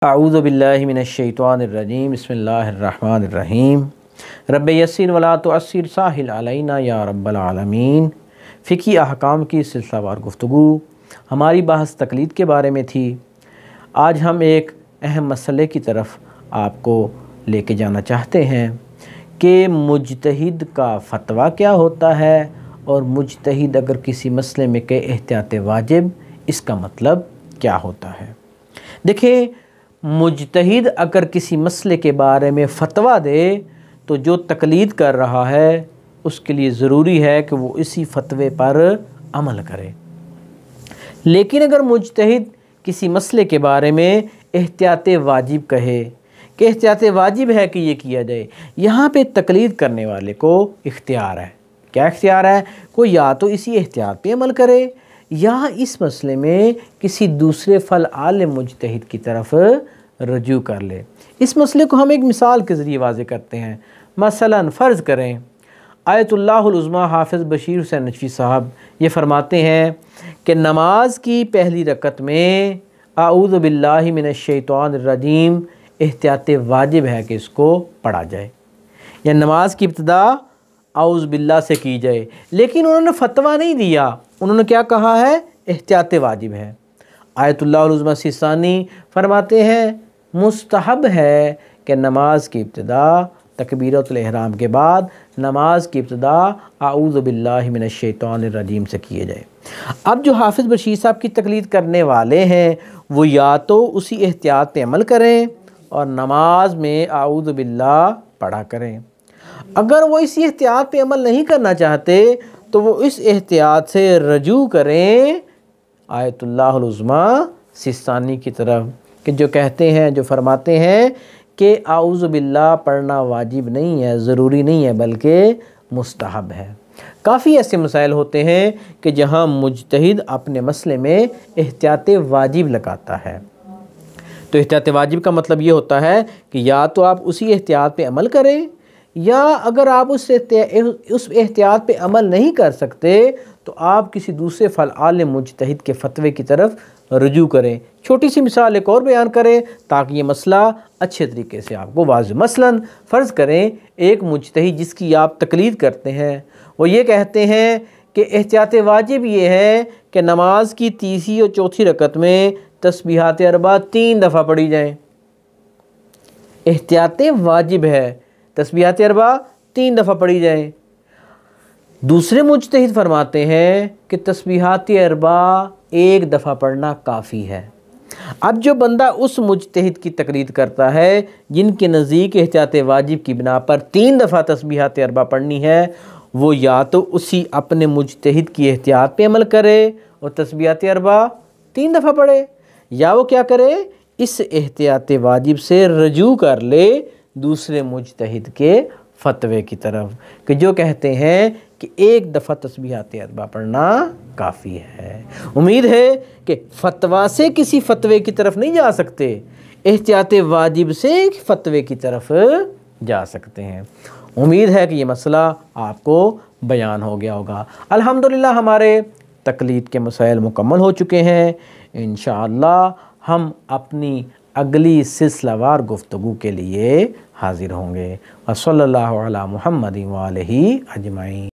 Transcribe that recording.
अऊज़ु बिल्लाहि मिनश्शैतानिर्रजीम बिस्मिल्लाहिर्रहमानिर्रहीम रब्बि यस्सिर वला तुअस्सिर साहिल अलैना या रब्बल आलमीन। फ़िक़ही अहकाम की सिलसिलावार गुफ्तगू हमारी बहस तक़लीद के बारे में थी। आज हम एक अहम मसले की तरफ आपको लेके जाना चाहते हैं कि मुज्तहिद का फ़तवा क्या होता है और मुज्तहिद अगर किसी मसले में के एहतियात वाजिब, इसका मतलब क्या होता है। देखिए, मुज्तहिद अगर किसी मसले के बारे में फ़तवा दे तो जो तक़लीद कर रहा है उसके लिए ज़रूरी है कि वो इसी फ़तवे पर अमल करे। लेकिन अगर मुज्तहिद किसी मसले के बारे में एहतियात वाजिब कहे कि एहतियात वाजिब है कि ये किया जाए, यहाँ पे तक़लीद करने वाले को इख्तियार है। क्या इख्तियार है? कोई या तो इसी एहतियात पे अमल करे या इस मसले में किसी दूसरे फ़ल आलिम मुज्तहिद की तरफ रजू कर ले। इस मसले को हम एक मिसाल के ज़रिए वाज़े करते हैं। मसलन फ़र्ज़ करें आयतुल्लाहुल उज़्मा हाफ़िज़ बशीर हुसैन नजफ़ी साहब ये फ़रमाते हैं कि नमाज की पहली रकत में अऊज़ु बिल्लाहि मिनश्शैतानिर्रजीम एहतियात वाजिब है कि इसको पढ़ा जाए या नमाज की इब्तिदा औज़ बिल्लाह से की जाए। लेकिन उन्होंने फ़तवा नहीं दिया, उन्होंने क्या कहा है? एहतियात वाजिब है। आयतुल्लाहुल उज़्मा सिस्तानी फरमाते हैं मुस्तहब है कि नमाज की इब्तिदा तकबीरतुल इहराम के बाद नमाज की इब्तिदा अऊज़ु बिल्लाहि मिनश्शैतानिर्रजीम से किए जाए। अब जो हाफ़िज़ बशीर साहब की तक़लीद करने वाले हैं वो या तो उसी एहतियात पे अमल करें और नमाज में अऊज़ु बिल्लाह पढ़ा करें। अगर वो इसी एहतियात पे अमल नहीं करना चाहते तो वो इस एहतियात से रजू करें आयतुल्लाहुल उज़्मा सिस्तानी की तरफ, कि जो कहते हैं, जो फरमाते हैं कि आऊज़ु बिल्लाह पढ़ना वाजिब नहीं है, ज़रूरी नहीं है, बल्कि मुस्तहब है। काफ़ी ऐसे मसाइल होते हैं कि जहाँ मुज्तहिद अपने मसले में एहतियात वाजिब लगाता है। तो एहतियात वाजिब का मतलब ये होता है कि या तो आप उसी एहतियात पे अमल करें या अगर आप उस एहतियात पे अमल नहीं कर सकते तो आप किसी दूसरे फ़ल आलिम मुज्तहिद के फ़तवे की तरफ रजू करें। छोटी सी मिसाल एक और बयान करें ताकि ये मसला अच्छे तरीके से आपको वाज़ेह। मसलन फ़र्ज़ करें एक मुज्तहिद जिसकी आप तक़लीद करते हैं वो ये कहते हैं कि एहतियात वाजिब ये है कि नमाज की तीसरी और चौथी रकत में तस्बीहात अरबा 3 दफ़ा पढ़ी जाएँ। एहतियात वाजिब है, तस्बीहात अरबा 3 दफ़ा पढ़ी जाएँ। दूसरे मुज्तहिद फरमाते हैं कि तस्बीहात अरबा 1 दफ़ा पढ़ना काफ़ी है। अब जो बंदा उस मुज्तहिद की तक़लीद करता है जिनके नज़दीक एहतियात वाजिब की बिना पर 3 दफ़ा तस्बीहात अरबा पढ़नी है, वो या तो उसी अपने मुज्तहिद की एहतियात पे अमल करे और तस्बीहात अरबा 3 दफ़ा पढ़े, या वो क्या करे, इस एहतियात वाजिब से रजू कर ले दूसरे मुज्तहिद के फ़तवे की तरफ, कि जो कहते हैं कि 1 दफ़ा तस्बीहात अरबा पढ़ना काफ़ी है। उम्मीद है कि फ़तवा से किसी फ़तवे की तरफ नहीं जा सकते, एहतियात वाजिब से फ़तवे की तरफ जा सकते हैं। उम्मीद है कि ये मसला आपको बयान हो गया होगा। अल्हम्दुलिल्लाह हमारे तक़लीद के मसाइल मुकम्मल हो चुके हैं। इंशाअल्लाह हम अपनी अगली सिलसिलावार गुफ्तगू के लिए हाज़िर होंगे। वसल्लल्लाहु अला मुहम्मदिन व आलिहि अजमईन।